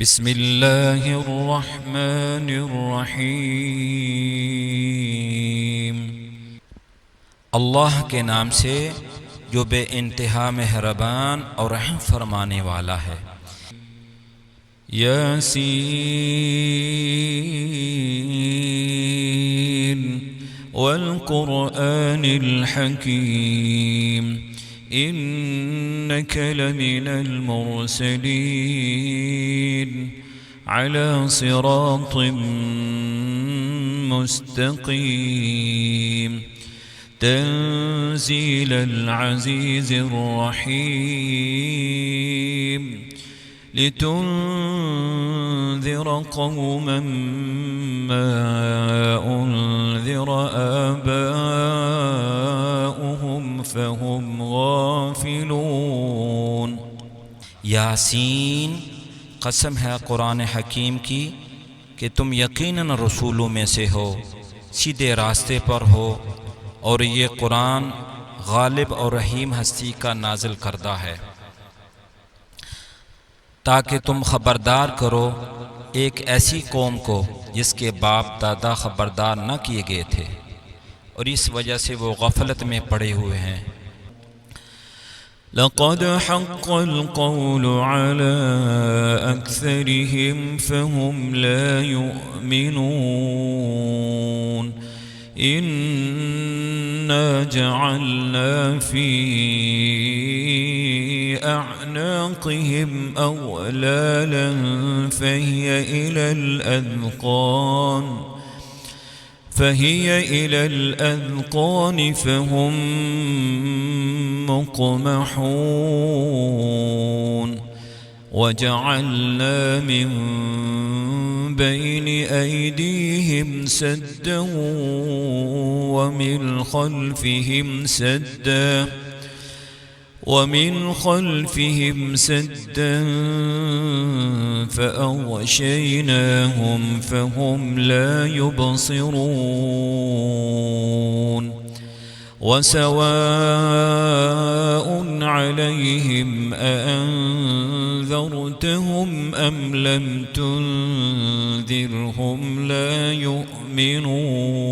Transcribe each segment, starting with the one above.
بسم اللہ الرحمن الرحیم۔ اللہ کے نام سے جو بے انتہا مہربان اور رحم فرمانے والا ہے۔ یاسین والقرآن الحکیم إنك لمن المرسلين على صراط مستقيم تنزيل العزيز الرحيم لتنذر قوما ما أنذر آباؤهم فهم غافلون۔ یاسین، قسم ہے قرآن حکیم کی کہ تم یقیناً رسولوں میں سے ہو، سیدھے راستے پر ہو، اور یہ قرآن غالب اور رحیم ہستی کا نازل کردہ ہے تاکہ تم خبردار کرو ایک ایسی قوم کو جس کے باپ دادا خبردار نہ کیے گئے تھے اور اس وجہ سے وہ غفلت میں پڑے ہوئے ہیں۔ لقد حق القول على أكثرهم فهم لا يؤمنون إنا جعلنا في أعناقهم أغلالا فهي إلى الأذقان فهم مقمحون وجعلنا من بين أيديهم سدا ومن خلفهم سدا فأغشيناهم فهم لا يبصرون وسواء عليهم أأنذرتهم أم لم تنذرهم لا يؤمنون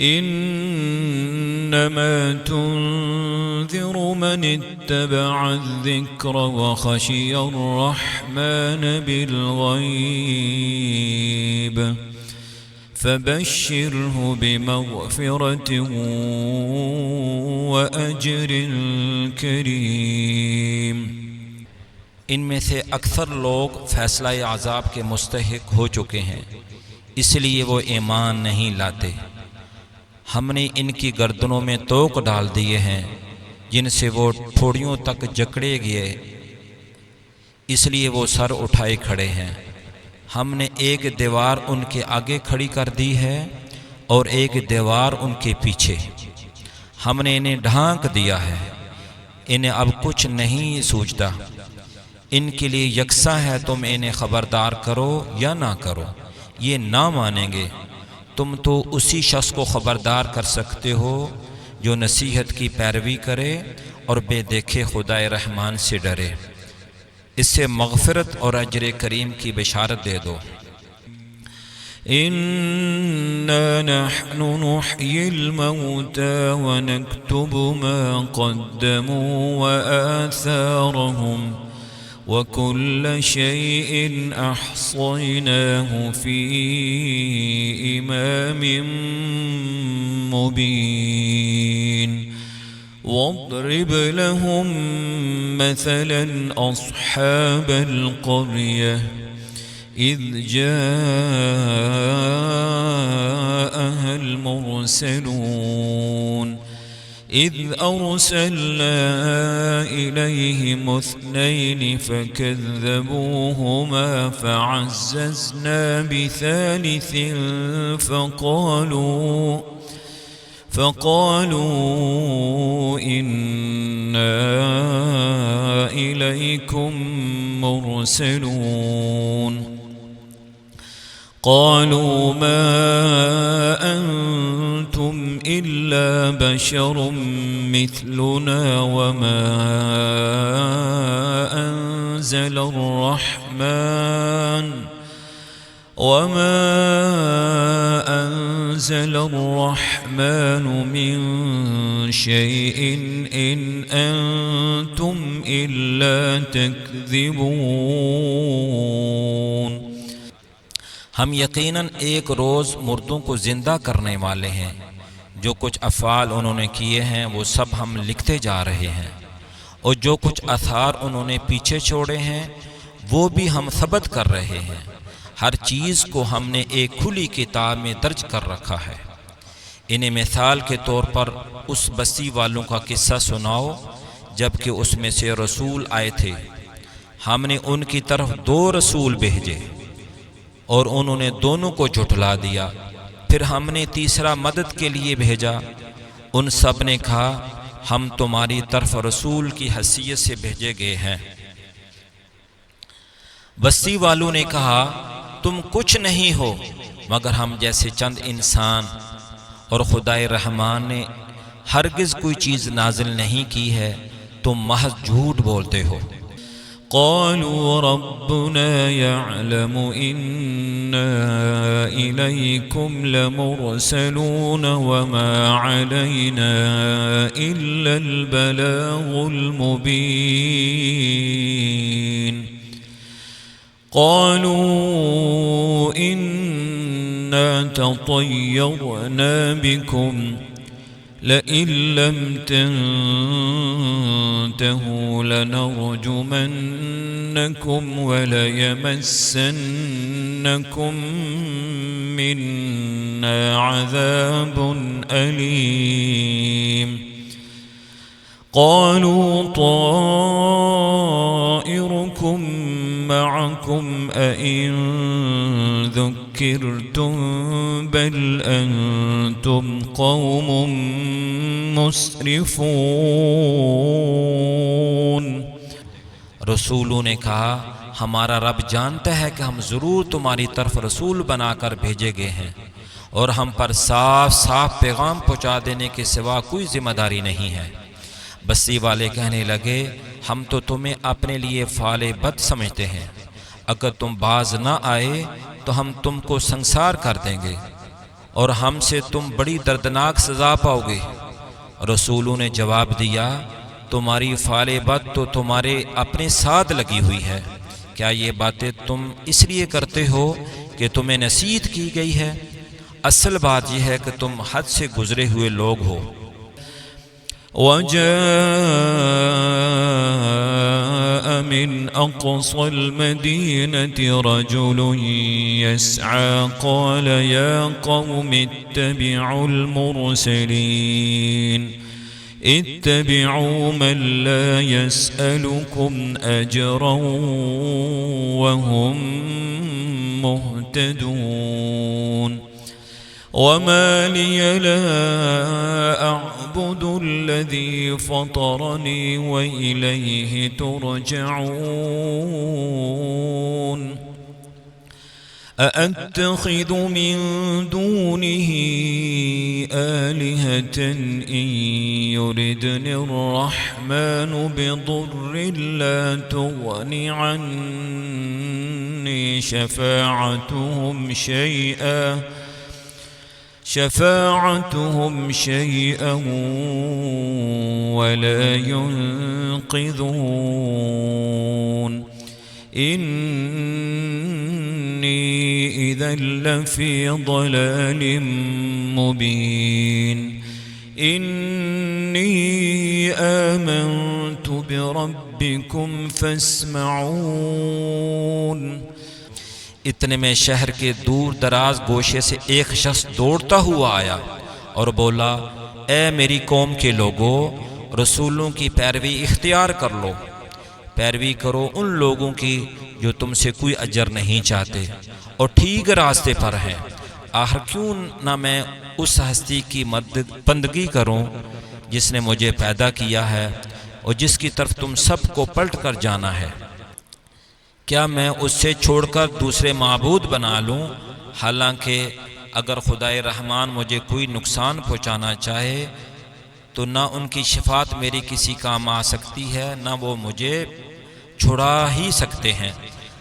إنما تنذر من اتبع الذكر وخشي الرحمن بالغيب فبشره بمغفرة وأجر کریم۔ ان میں سے اکثر لوگ فیصلہ عذاب کے مستحق ہو چکے ہیں، اس لیے وہ ایمان نہیں لاتے۔ ہم نے ان کی گردنوں میں توق ڈال دیے ہیں جن سے وہ ٹھوڑیوں تک جکڑے گئے، اس لیے وہ سر اٹھائے کھڑے ہیں۔ ہم نے ایک دیوار ان کے آگے کھڑی کر دی ہے اور ایک دیوار ان کے پیچھے۔ ہم نے انہیں ڈھانک دیا ہے، انہیں اب کچھ نہیں سوچتا۔ ان کے لیے یکساں ہے تم انہیں خبردار کرو یا نہ کرو، یہ نہ مانیں گے۔ تم تو اسی شخص کو خبردار کر سکتے ہو جو نصیحت کی پیروی کرے اور بے دیکھے خدائے رحمان سے ڈرے۔ اس سے مغفرت اور اجر کریم کی بشارت دے دو۔ إنا نحن نحيي الموتى ونكتب ما قدموا وآثارهم وكل شيء أحصيناه في إمام مبين واضرب لهم مثلا أصحاب القرية إذ جاءها المرسلون إذ أرسلنا إليهم اثنين فكذبوهما فعززنا بثالث فقالوا إنا إليكم مرسلون قالوا ما أنتم إلا بشر مثلنا وما أنزل الرحمن من شيء إن أنتم إلا تكذبون۔ ہم یقیناً ایک روز مردوں کو زندہ کرنے والے ہیں، جو کچھ افعال انہوں نے کیے ہیں وہ سب ہم لکھتے جا رہے ہیں، اور جو کچھ آثار انہوں نے پیچھے چھوڑے ہیں وہ بھی ہم ثبت کر رہے ہیں۔ ہر چیز کو ہم نے ایک کھلی کتاب میں درج کر رکھا ہے۔ انہیں مثال کے طور پر اس بستی والوں کا قصہ سناؤ جبکہ اس میں سے رسول آئے تھے، ہم نے ان کی طرف 2 رسول بھیجے اور انہوں نے دونوں کو جھٹلا دیا، پھر ہم نے تیسرا مدد کے لیے بھیجا، ان سب نے کہا ہم تمہاری طرف رسول کی حیثیت سے بھیجے گئے ہیں۔ بستی والوں نے کہا تم کچھ نہیں ہو مگر ہم جیسے چند انسان، اور خدائے رحمان نے ہرگز کوئی چیز نازل نہیں کی ہے، تم محض جھوٹ بولتے ہو۔ قالوا ربنا يعلم إنا إليكم لمرسلون وما علينا إلا البلاغ المبين۔ قالوا إنا تطيرنا بكم لئن لم تنتهوا لنرجمنكم وليمسنكم منا عذاب أليم۔ قالوا طائركم معكم أئن ذكرتم بل أنتم قوم مسرفون۔ رسولوں نے کہا ہمارا رب جانتا ہے کہ ہم ضرور تمہاری طرف رسول بنا کر بھیجے گئے ہیں، اور ہم پر صاف صاف پیغام پہنچا دینے کے سوا کوئی ذمہ داری نہیں ہے۔ بستی والے کہنے لگے ہم تو تمہیں اپنے لیے فعال بد سمجھتے ہیں، اگر تم باز نہ آئے تو ہم تم کو سنسار کر دیں گے اور ہم سے تم بڑی دردناک سزا پاؤ گے۔ رسولوں نے جواب دیا تمہاری فعال بد تو تمہارے اپنے ساتھ لگی ہوئی ہے، کیا یہ باتیں تم اس لیے کرتے ہو کہ تمہیں نصیحت کی گئی ہے؟ اصل بات یہ ہے کہ تم حد سے گزرے ہوئے لوگ ہو۔ وجاء من أقصى المدينة رجل يسعى قال يا قوم اتبعوا المرسلين اتبعوا من لا يسألكم أجرا وهم مهتدون۔ وما لي لا أعبد الذي فطرني وإليه ترجعون۔ أأتخذ من دونه آلهة إن يردني الرحمن بضر لا تغن عني شفاعتهم شيئا ولا ينقذون۔ إني إذا لفي ضلال مبين۔ إني آمنت بربكم فاسمعون۔ اتنے میں شہر کے دور دراز گوشے سے ایک شخص دوڑتا ہوا آیا اور بولا اے میری قوم کے لوگوں، رسولوں کی پیروی اختیار کر لو، پیروی کرو ان لوگوں کی جو تم سے کوئی اجر نہیں چاہتے اور ٹھیک راستے پر ہیں۔ آخر کیوں نہ میں اس ہستی کی بندگی کروں جس نے مجھے پیدا کیا ہے اور جس کی طرف تم سب کو پلٹ کر جانا ہے؟ کیا میں اس سے چھوڑ کر دوسرے معبود بنا لوں؟ حالانکہ اگر خدائے رحمان مجھے کوئی نقصان پہنچانا چاہے تو نہ ان کی شفاعت میری کسی کام آ سکتی ہے، نہ وہ مجھے چھڑا ہی سکتے ہیں۔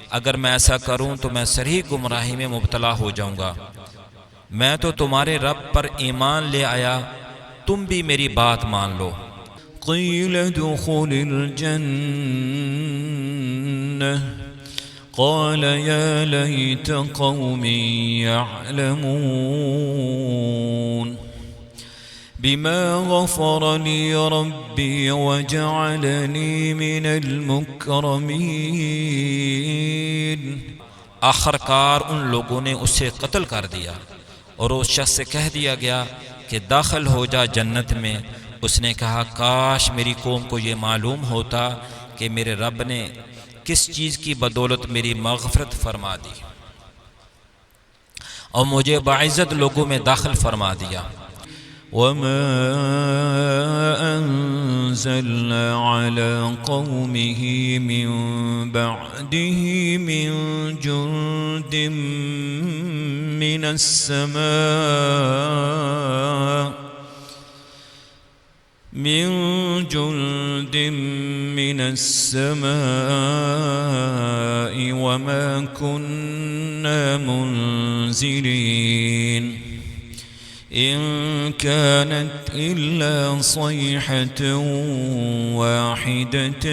اگر میں ایسا کروں تو میں صریح گمراہی میں مبتلا ہو جاؤں گا۔ میں تو تمہارے رب پر ایمان لے آیا، تم بھی میری بات مان لو۔ قیل ادخل الجنہ قال یا لیت قومی یعلمون بما غفر لی ربی وجعلنی من المکرمین۔ آخر کار ان لوگوں نے اسے قتل کر دیا اور اس شخص سے کہہ دیا گیا کہ داخل ہو جا جنت میں۔ اس نے کہا کاش میری قوم کو یہ معلوم ہوتا کہ میرے رب نے کس چیز کی بدولت میری مغفرت فرما دی اور مجھے باعزت لوگوں میں داخل فرما دیا۔ وَمَا أَنزَلْنَا عَلَىٰ قَوْمِهِ مِن بَعْدِهِ مِن جُندٍ مِّنَ السَّمَاءِ وَمَا كُنَّا مُنزِلِينَ إِن كَانَتْ إِلَّا صَيْحَةً وَاحِدَةً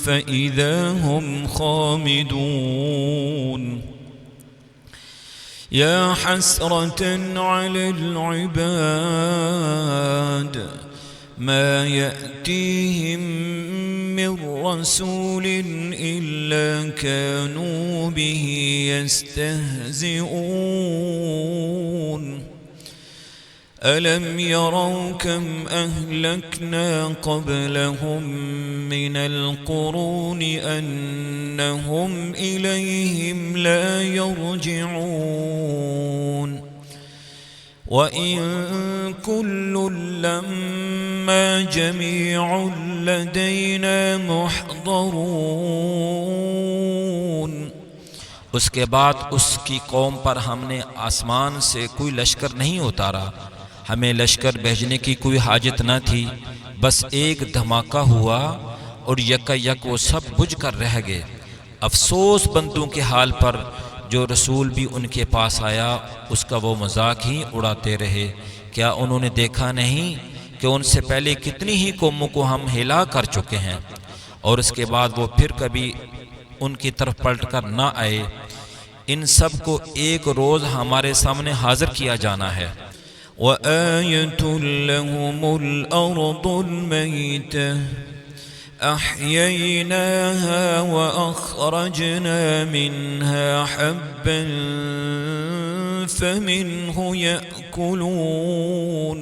فَإِذَا هُمْ خَامِدُونَ يَا حَسْرَةً عَلَى الْعِبَادِ مَا يَأْتِيهِم مِّن رَّسُولٍ إِلَّا كَانُوا بِهِ يَسْتَهْزِئُونَ أَلَمْ يَرَوْا كَمْ أَهْلَكْنَا قَبْلَهُم مِّنَ الْقُرُونِ أَنَّهُمْ إِلَيْهِمْ لَا يَرْجِعُونَ وَإِن كُلٌّ لَّمَّا جَمِيعٌ لَّدَيْنَا مُحْضَرُونَ۔ اس کے بعد اس کی قوم پر ہم نے آسمان سے کوئی لشکر نہیں اتارا، ہمیں لشکر بھیجنے کی کوئی حاجت نہ تھی، بس ایک دھماکہ ہوا اور یکا یک وہ سب بجھ کر رہ گئے۔ افسوس بندوں کے حال پر جو رسول بھی ان کے پاس آیا اس کا وہ مذاق ہی اڑاتے رہے۔ کیا انہوں نے دیکھا نہیں کہ ان سے پہلے کتنی ہی قوموں کو ہم ہلاک کر چکے ہیں اور اس کے بعد وہ پھر کبھی ان کی طرف پلٹ کر نہ آئے۔ ان سب کو ایک روز ہمارے سامنے حاضر کیا جانا ہے۔ وَآيَةٌ لَهُمُ الْأَرْضُ الْمَيْتَةُ أَحْيَيْنَاهَا وَأَخْرَجْنَا مِنْهَا حَبًّا فَمِنْهُ يَأْكُلُونَ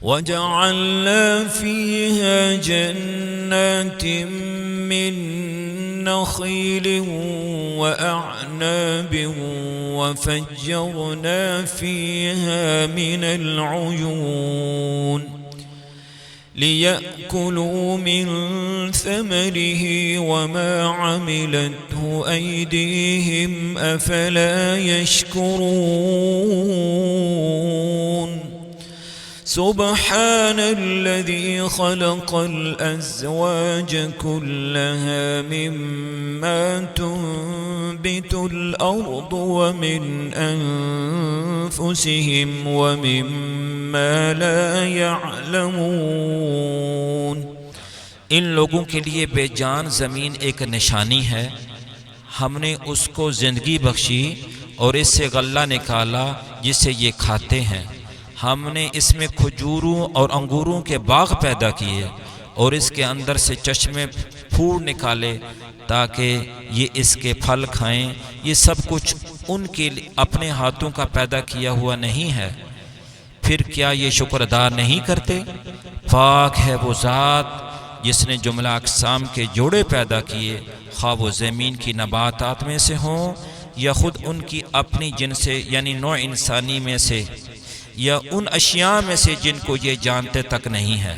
وَجَعَلْنَا فِيهَا جَنَّاتٍ مِّن نَّخِيلٍ وَأَعْنَابٍ وَفَجَّرْنَا فِيهَا مِنَ الْعُيُونِ لِيَأْكُلُوا مِن ثَمَرِهِ وَمَا عَمِلَتْهُ أَيْدِيهِمْ أَفَلَا يَشْكُرُونَ سبحان الذي خلق الأزواج كلها مما تنبت الأرض ومن أنفسهم ومما لا يعلمون۔ ان لوگوں کے لیے بے جان زمین ایک نشانی ہے، ہم نے اس کو زندگی بخشی اور اس سے غلہ نکالا جسے یہ کھاتے ہیں۔ ہم نے اس میں کھجوروں اور انگوروں کے باغ پیدا کیے اور اس کے اندر سے چشمے پھوڑ نکالے تاکہ یہ اس کے پھل کھائیں۔ یہ سب کچھ ان کے اپنے ہاتھوں کا پیدا کیا ہوا نہیں ہے، پھر کیا یہ شکر ادا نہیں کرتے؟ پاک ہے وہ ذات جس نے جملہ اقسام کے جوڑے پیدا کیے، خواہ وہ زمین کی نباتات میں سے ہوں یا خود ان کی اپنی جن سے یعنی نوع انسانی میں سے یا ان اشیاء میں سے جن کو یہ جانتے تک نہیں ہے۔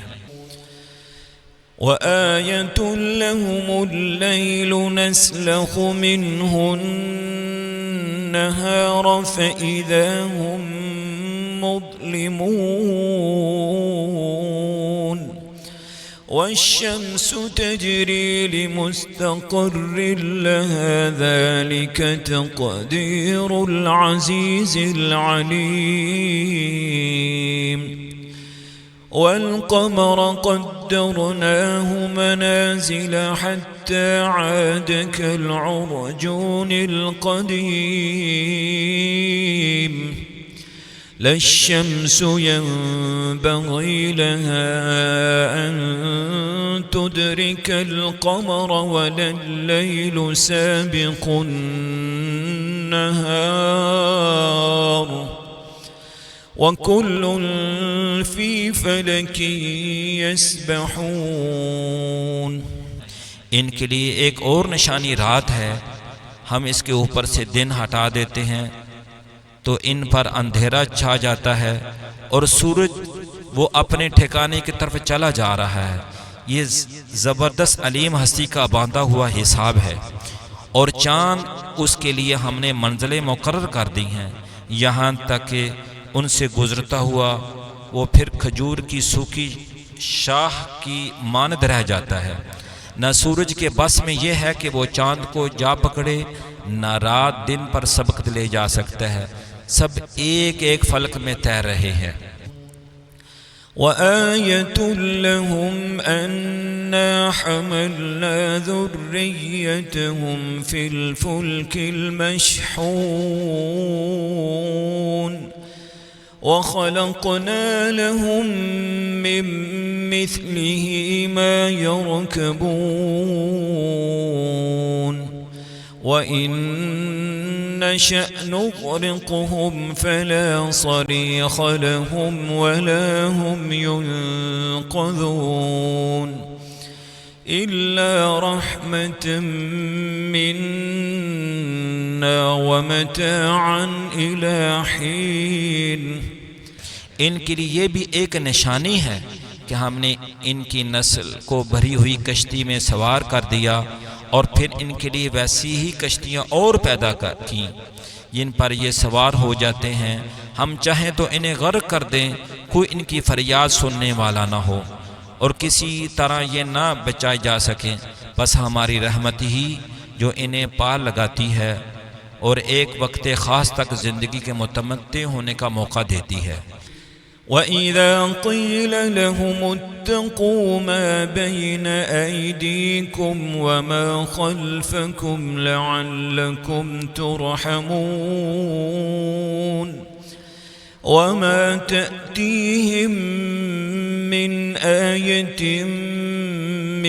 وَآيَةٌ لَهُمُ اللَّيْلُ نَسْلَخُ مِنْهُ النَّهَارَ فَإِذَا هُمْ مُظْلِمُونَ والشمس تجري لمستقر لها ذلك تقدير العزيز العليم والقمر قدرناه منازل حتى عاد كالعرجون القديم لا الشمس ينبغي لها أن تدرك القمر ولا الليل سابق النهار وكل في فلك يسبحون. ان کے لیے ایک اور نشانی رات ہے، ہم اس کے اوپر سے دن ہٹا دیتے ہیں تو ان پر اندھیرا چھا جاتا ہے اور سورج وہ اپنے ٹھکانے کی طرف چلا جا رہا ہے. یہ زبردست علیم ہستی کا باندھا ہوا حساب ہے. اور چاند اس کے لیے ہم نے منزلیں مقرر کر دی ہیں یہاں تک کہ ان سے گزرتا ہوا وہ پھر کھجور کی سوکھی شاخ کی مانند رہ جاتا ہے. نہ سورج کے بس میں یہ ہے کہ وہ چاند کو جا پکڑے، نہ رات دن پر سبقت لے جا سکتا ہے. سب ایک ایک فلک میں تیر رہے ہیں. وآية لهم أنا حملنا ذريتهم في الفلك المشحون وخلقنا لهم من مثله ما يركبون وإن نشأ نغرقهم فلا صريخ لهم ولا هم ينقذون إلا رحمة منا ومتاعا إلى حين. ان کے لیے یہ بھی ایک نشانی ہے کہ ہم نے ان کی نسل کو بھری ہوئی کشتی میں سوار کر دیا اور پھر ان کے لیے ویسی ہی کشتیاں اور پیدا کیں جن پر یہ سوار ہو جاتے ہیں. ہم چاہیں تو انہیں غرق کر دیں، کوئی ان کی فریاد سننے والا نہ ہو اور کسی طرح یہ نہ بچائے جا سکیں. بس ہماری رحمت ہی جو انہیں پار لگاتی ہے اور ایک وقت خاص تک زندگی کے متمتع ہونے کا موقع دیتی ہے. وَإِذَا قِيلَ لَهُمُ اتَّقُوا مَا بَيْنَ أَيْدِيكُمْ وَمَا خَلْفَكُمْ لَعَلَّكُمْ تُرْحَمُونَ وَمَا تَأْتِيهِمْ مِنْ آيَةٍ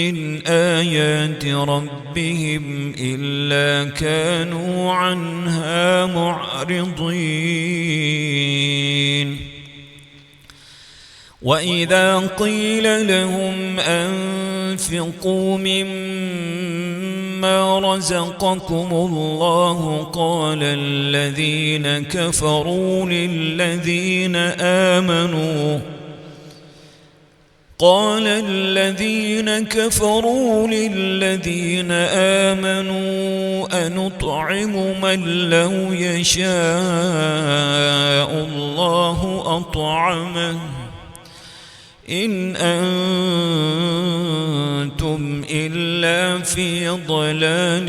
مِنْ آيَاتِ رَبِّهِمْ إِلَّا كَانُوا عَنْهَا مُعْرِضِينَ. وَإِذَا قِيلَ لَهُمْ أَنفِقُوا مِمَّا رَزَقَكُمُ اللَّهُ قَالَ الَّذِينَ كَفَرُوا لِلَّذِينَ آمَنُوا أَنُطْعِمُ مَن لَّوْ يَشَاءُ اللَّهُ أَطْعَمَهُ إِنْ أَنْتُمْ إِلَّا فِي ضَلَالٍ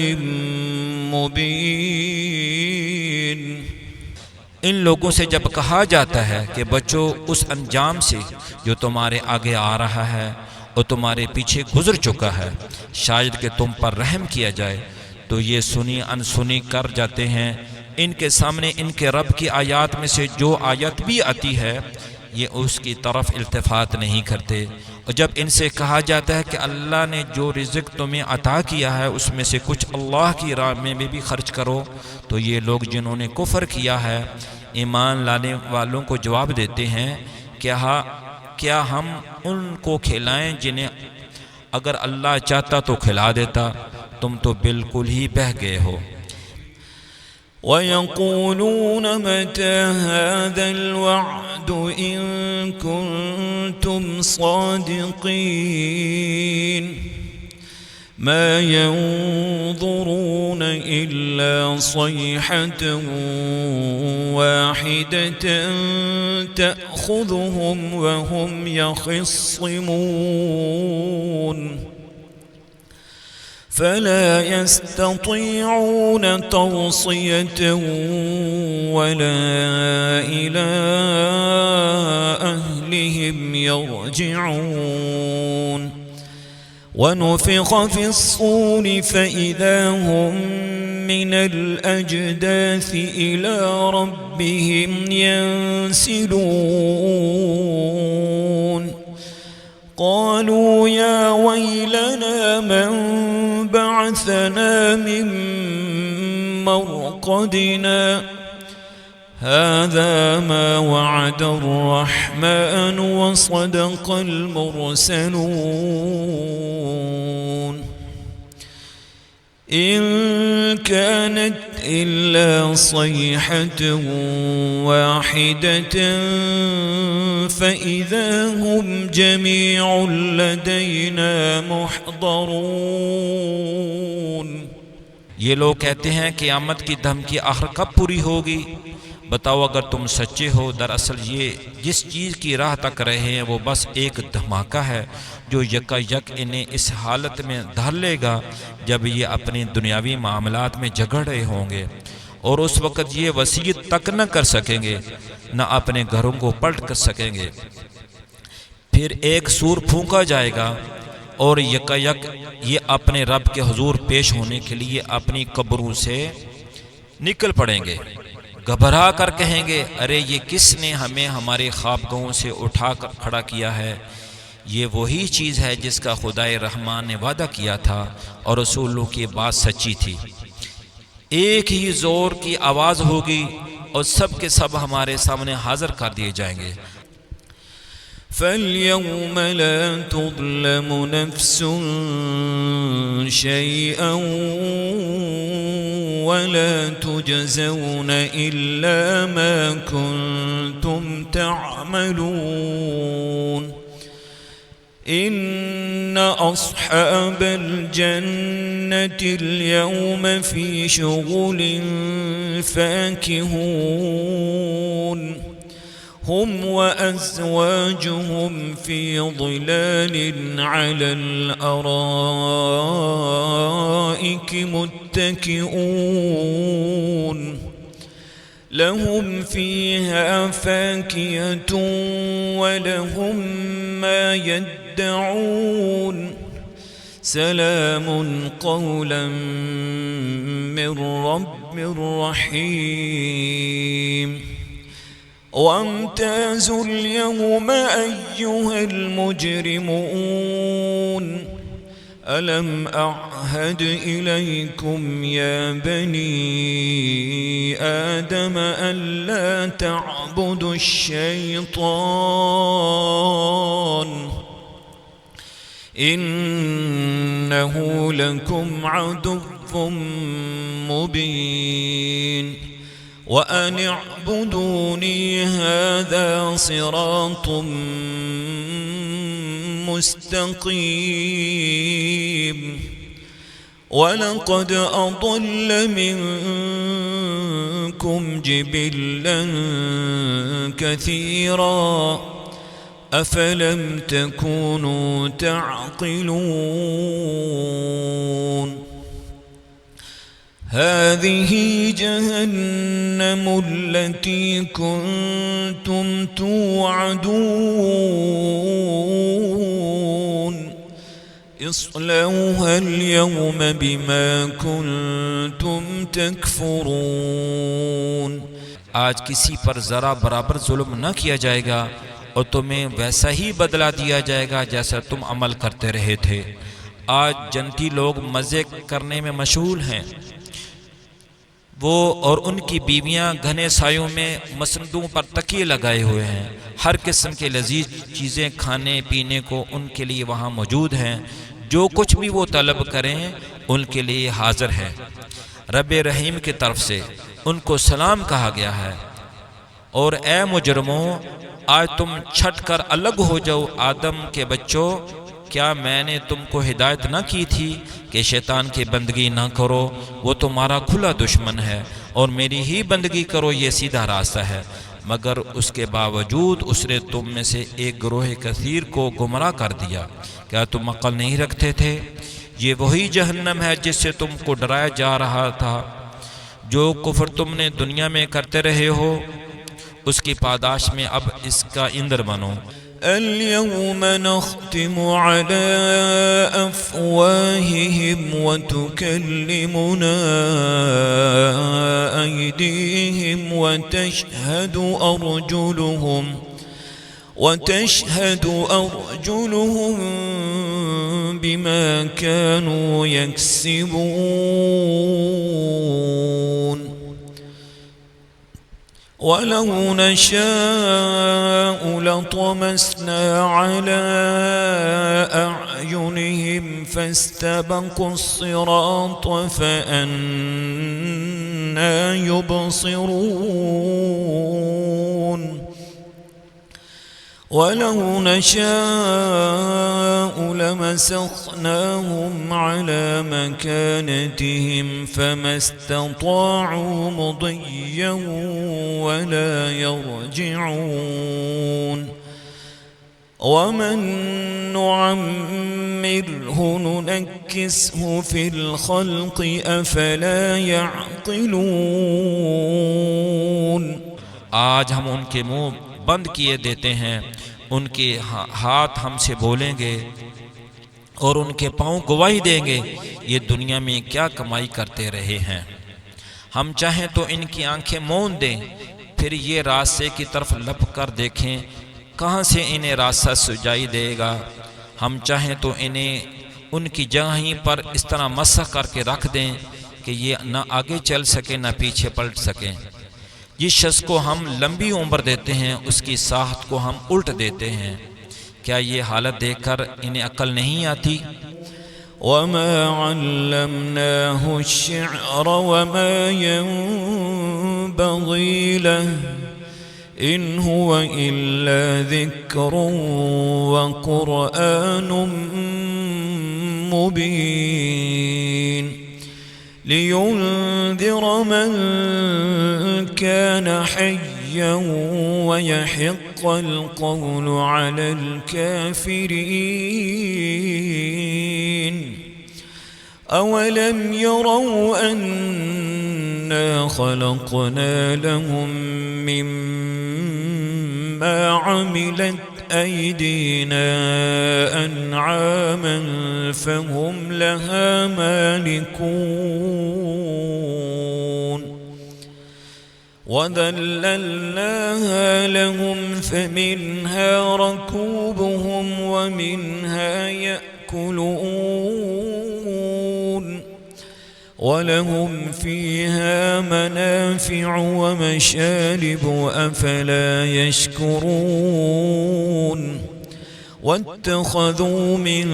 مُبِينٍ. ان لوگوں سے جب کہا جاتا ہے کہ بچو اس انجام سے جو تمہارے آگے آ رہا ہے اور تمہارے پیچھے گزر چکا ہے، شاید کہ تم پر رحم کیا جائے، تو یہ سنی انسنی کر جاتے ہیں. ان کے سامنے ان کے رب کی آیات میں سے جو آیت بھی آتی ہے یہ اس کی طرف التفات نہیں کرتے. اور جب ان سے کہا جاتا ہے کہ اللہ نے جو رزق تمہیں عطا کیا ہے اس میں سے کچھ اللہ کی راہ میں بھی خرچ کرو، تو یہ لوگ جنہوں نے کفر کیا ہے ایمان لانے والوں کو جواب دیتے ہیں کیا ہم ان کو کھلائیں جنہیں اگر اللہ چاہتا تو کھلا دیتا، تم تو بالکل ہی بہہ گئے ہو. وَيَقُولُونَ مَتَى هَذَا الْوَعْدُ إِن كُنتُمْ صَادِقِينَ ما ينظرون إلا صيحة واحدة تأخذهم وهم يخصمون فلا يستطيعون توصية ولا إلى أهلهم يرجعون ونفخ في الصور فإذا هم من الأجداث إلى ربهم ينسلون قالوا يا ويلنا من بعثنا من مرقدنا هذا ما وعد الرحمن وصدق المرسلون إن كانت إلا صيحة واحدة فإذا هم جميع لدينا محضرون یہ لوگ کہتے ہیں قیامت کی دھمکی آخر کب پوری ہوگی؟ بتاؤ اگر تم سچے ہو، دراصل یہ جس چیز کی راہ تک رہے ہیں وہ بس ایک دھماکہ ہے جو یکا یک انہیں اس حالت میں دھر لے گا جب یہ اپنے دنیاوی معاملات میں جھگڑ رہے ہوں گے، اور اس وقت یہ وصیت تک نہ کر سکیں گے، نہ اپنے گھروں کو پلٹ کر سکیں گے۔ پھر ایک سور پھونکا جائے گا اور یکا یک یہ اپنے رب کے حضور پیش ہونے کے لیے اپنی قبروں سے نکل پڑیں گے، گھبرا کر کہیں گے ارے یہ کس نے ہمیں ہمارے خوابگاہوں سے اٹھا کر کھڑا کیا ہے؟ یہ وہی چیز ہے جس کا خدائے رحمان نے وعدہ کیا تھا اور رسولوں کی بات سچی تھی۔ ایک ہی زور کی آواز ہوگی اور سب کے سب ہمارے سامنے حاضر کر دیے جائیں گے۔ فَالْيَوْمَ لَا تُظْلَمُ نَفْسٌ شَيْئًا وَلَا تُجْزَوْنَ إِلَّا مَا كُنْتُمْ تَعْمَلُونَ إِنَّ أَصْحَابَ الْجَنَّةِ الْيَوْمَ فِي شُغُلٍ فَاكِهُونَ هم وأزواجهم في ظلال على الأرائك متكئون لهم فيها فاكهة ولهم ما يدعون سلام قولا من رب رحيم وامتازوا اليوم أيها المجرمون ألم أعهد إليكم يا بني آدم ألا تعبدوا الشيطان إنه لكم عدو مبين وأن اعبدوني هذا صراط مستقيم ولقد أضل منكم جبلا كثيرا أفلم تكونوا تعقلون هذه جهنم التي كنتم توعدون اصلوها اليوم بما كنتم تكفرون آج کسی پر ذرا برابر ظلم نہ کیا جائے گا اور تمہیں ویسا ہی بدلہ دیا جائے گا جیسا تم عمل کرتے رہے تھے۔ آج جنتی لوگ مزے کرنے میں مشغول ہیں، وہ اور ان کی بیویاں گھنے سایوں میں مسندوں پر تکیے لگائے ہوئے ہیں۔ ہر قسم کے لذیذ چیزیں کھانے پینے کو ان کے لیے وہاں موجود ہیں، جو کچھ بھی وہ طلب کریں ان کے لیے حاضر ہے۔ رب رحیم کی طرف سے ان کو سلام کہا گیا ہے۔ اور اے مجرموں، آج تم چھٹ کر الگ ہو جاؤ آدم کے بچوں کیا میں نے تم کو ہدایت نہ کی تھی کہ شیطان کی بندگی نہ کرو، وہ تمہارا کھلا دشمن ہے، اور میری ہی بندگی کرو، یہ سیدھا راستہ ہے۔ مگر اس کے باوجود اس نے تم میں سے ایک گروہ کثیر کو گمراہ کر دیا۔ کیا تم عقل نہیں رکھتے تھے؟ یہ وہی جہنم ہے جس سے تم کو ڈرایا جا رہا تھا۔ جو کفر تم نے دنیا میں کرتے رہے ہو، اس کی پاداش میں اب اس کا ایندھن بنو۔ اليوم نختم على أفواههم وتكلمنا أيديهم وتشهد أرجلهم بما كانوا يكسبون ولو نشاء لطمسنا على أعينهم فاستبقوا الصراط فأنى يبصرون ولو نشاء لمسخناهم على مكانتهم فما استطاعوا مضيا ولا يرجعون ومن نعمره ننكسه في الخلق أفلا يعقلون۔ آج ہم ان کے منہ بند کیے دیتے ہیں، ان کے ہاتھ ہم سے بولیں گے اور ان کے پاؤں گواہی دیں گے، یہ دنیا میں کیا کمائی کرتے رہے ہیں۔ ہم چاہیں تو ان کی آنکھیں موند دیں، پھر یہ راستے کی طرف لپ کر دیکھیں، کہاں سے انہیں راستہ سجائی دے گا۔ ہم چاہیں تو انہیں ان کی جگہیں پر اس طرح مسح کر کے رکھ دیں کہ یہ نہ آگے چل سکیں نہ پیچھے پلٹ سکیں۔ جس شخص کو ہم لمبی عمر دیتے ہیں اس کی ساحت کو ہم الٹ دیتے ہیں۔ کیا یہ حالت دیکھ کر انہیں عقل نہیں آتی؟ وما علمناه الشعر وما ينبغي له إن هو إلا ذكر وقرآن مبين لينذر من كان حيا ويحق القول على الكافرين أولم يروا أنا خلقنا لهم مما عملت أيدينا أنعاما فهم لها مالكون وذللناها لهم فمنها ركوبهم ومنها يأكلون ولهم فيها منافع ومشارب أفلا يشكرون واتخذوا من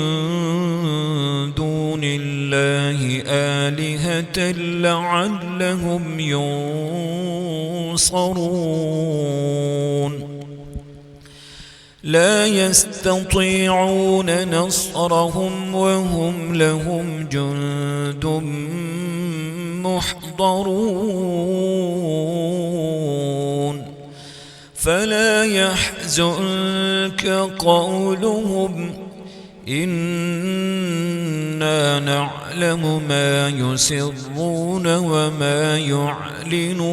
دون الله آلهة لعلهم ينصرون لا يستطيعون نصرهم وهم لهم جند محضرون فلا يحزنك قولهم إنا نعلم ما يسرون وما يعلنون۔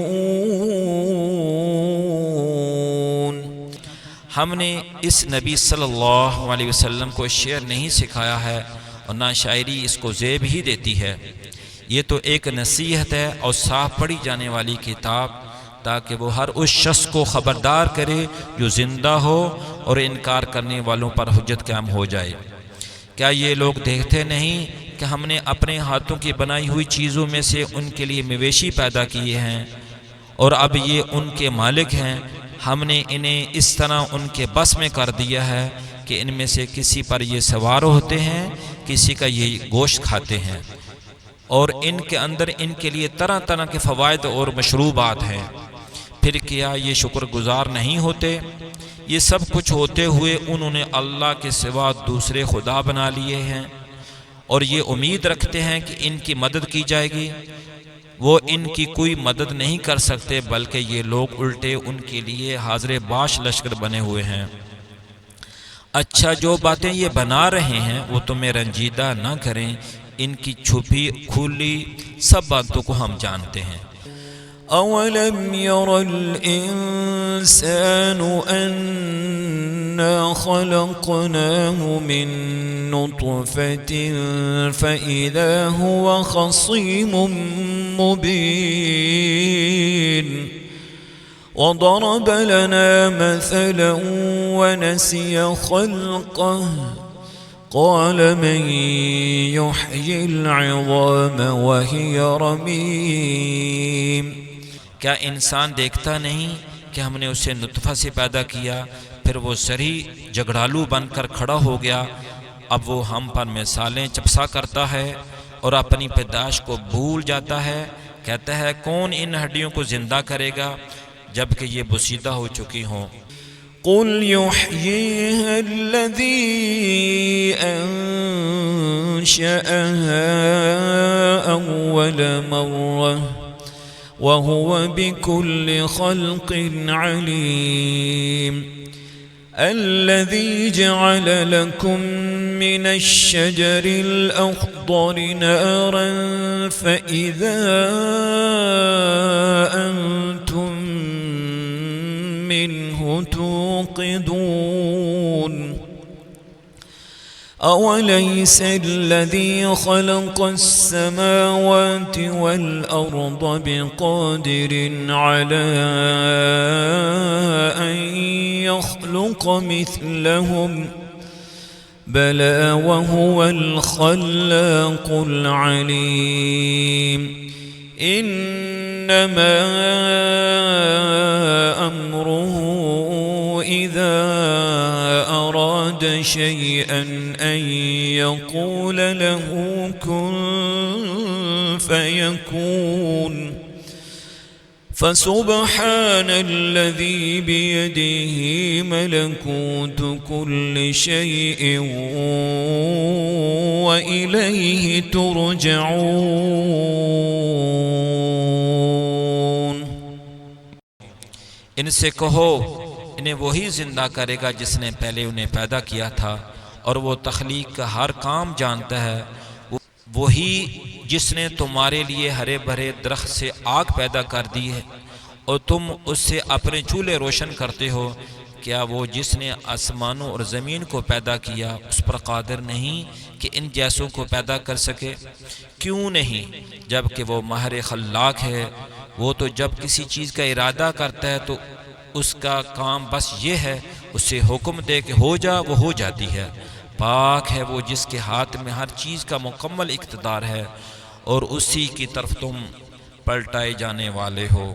ہم نے اس نبی صلی اللہ علیہ وسلم کو شعر نہیں سکھایا ہے اور نہ شاعری اس کو زیب ہی دیتی ہے۔ یہ تو ایک نصیحت ہے اور صاف پڑھی جانے والی کتاب، تاکہ وہ ہر اس شخص کو خبردار کرے جو زندہ ہو اور انکار کرنے والوں پر حجت قائم ہو جائے۔ کیا یہ لوگ دیکھتے نہیں کہ ہم نے اپنے ہاتھوں کی بنائی ہوئی چیزوں میں سے ان کے لیے مویشی پیدا کیے ہیں اور اب یہ ان کے مالک ہیں؟ ہم نے انہیں اس طرح ان کے بس میں کر دیا ہے کہ ان میں سے کسی پر یہ سوار ہوتے ہیں، کسی کا یہ گوشت کھاتے ہیں، اور ان کے اندر ان کے لیے طرح طرح کے فوائد اور مشروبات ہیں۔ پھر کیا یہ شکر گزار نہیں ہوتے؟ یہ سب کچھ ہوتے ہوئے انہوں نے اللہ کے سوا دوسرے خدا بنا لیے ہیں اور یہ امید رکھتے ہیں کہ ان کی مدد کی جائے گی۔ وہ ان کی کوئی مدد نہیں کر سکتے، بلکہ یہ لوگ الٹے ان کے لیے حاضر باش لشکر بنے ہوئے ہیں۔ اچھا، جو باتیں یہ بنا رہے ہیں وہ تمہیں رنجیدہ نہ کریں، ان کی چھپی کھلی سب باتوں کو ہم جانتے ہیں۔ أَوَلَمْ يَرَ الْإِنسَانُ أَنَّا خَلَقْنَاهُ مِن نُّطْفَةٍ فَإِذَا هُوَ خَصِيمٌ مُّبِينٌ وَضَرَبَ لَنَا مَثَلًا وَنَسِيَ خَلْقَهُ قَالَ مَن يُحْيِي الْعِظَامَ وَهِيَ رَمِيمٌ۔ کیا انسان دیکھتا نہیں کہ ہم نے اسے نطفہ سے پیدا کیا، پھر وہ سری جھگڑالو بن کر کھڑا ہو گیا، اب وہ ہم پر مثالیں چپسا کرتا ہے اور اپنی پیدائش کو بھول جاتا ہے۔ کہتا ہے کون ان ہڈیوں کو زندہ کرے گا جبکہ یہ بسیدہ ہو چکی ہوں۔ قُلْ يُحْيِيهَا الَّذِي أَنشَأَهَا أَوَّلَ مَرَّةٍ وَهُوَ بِكُلِّ خَلْقٍ عَلِيمٌ الَّذِي جَعَلَ لَكُم مِّنَ الشَّجَرِ الْأَخْضَرِ نَارًا فَإِذَا أَنتُم مِّنْهُ توقدون أوليس الذي خلق السماوات والأرض بقادر على أن يخلق مثلهم بلى وهو الخلاق العليم إنما أمره إذا أراد شيئا أن يقول له كن فيكون فسبحان الذي بيده ملكوت كل شيء وإليه ترجعون۔ ان سے کہو انہیں وہی زندہ کرے گا جس نے پہلے انہیں پیدا کیا تھا، اور وہ تخلیق کا ہر کام جانتا ہے۔ وہی جس نے تمہارے لیے ہرے بھرے درخت سے آگ پیدا کر دی ہے اور تم اس سے اپنے چولہے روشن کرتے ہو، کیا وہ جس نے آسمانوں اور زمین کو پیدا کیا اس پر قادر نہیں کہ ان جیسوں کو پیدا کر سکے؟ کیوں نہیں، جبکہ وہ ماہر خلاق ہے۔ وہ تو جب کسی چیز کا ارادہ کرتا ہے تو اس کا کام بس یہ ہے اسے حکم دے کہ ہو جا، وہ ہو جاتی ہے۔ پاک ہے وہ جس کے ہاتھ میں ہر چیز کا مکمل اقتدار ہے اور اسی کی طرف تم پلٹائے جانے والے ہو۔